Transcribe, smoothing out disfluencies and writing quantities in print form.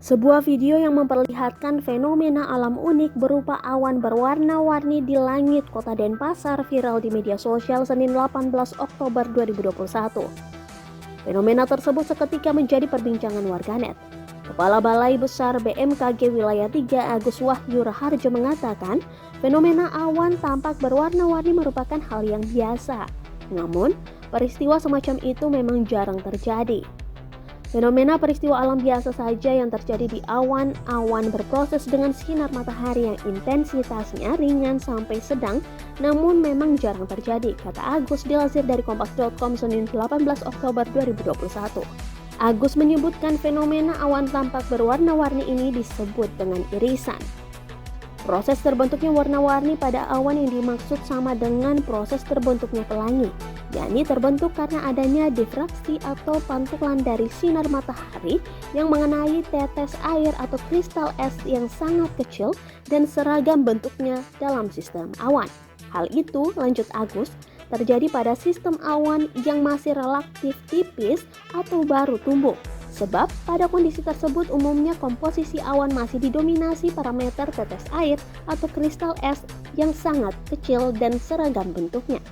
Sebuah video yang memperlihatkan fenomena alam unik berupa awan berwarna-warni di langit kota Denpasar viral di media sosial Senin 18 Oktober 2021. Fenomena tersebut seketika menjadi perbincangan warganet. Kepala Balai Besar BMKG Wilayah 3 Agus Wahyu Raharjo mengatakan, fenomena awan tampak berwarna-warni merupakan hal yang biasa. Namun, peristiwa semacam itu memang jarang terjadi. Fenomena peristiwa alam biasa saja yang terjadi di awan berproses dengan sinar matahari yang intensitasnya ringan sampai sedang, namun memang jarang terjadi, kata Agus dilansir dari kompas.com Senin 18 Oktober 2021. Agus menyebutkan fenomena awan tampak berwarna-warni ini disebut dengan irisan. Proses terbentuknya warna-warni pada awan yang dimaksud sama dengan proses terbentuknya pelangi, yakni terbentuk karena adanya difraksi atau pantulan dari sinar matahari yang mengenai tetes air atau kristal es yang sangat kecil dan seragam bentuknya dalam sistem awan. Hal itu, lanjut Agus, terjadi pada sistem awan yang masih relatif tipis atau baru tumbuh. Sebab pada kondisi tersebut umumnya komposisi awan masih didominasi parameter tetes air atau kristal es yang sangat kecil dan seragam bentuknya.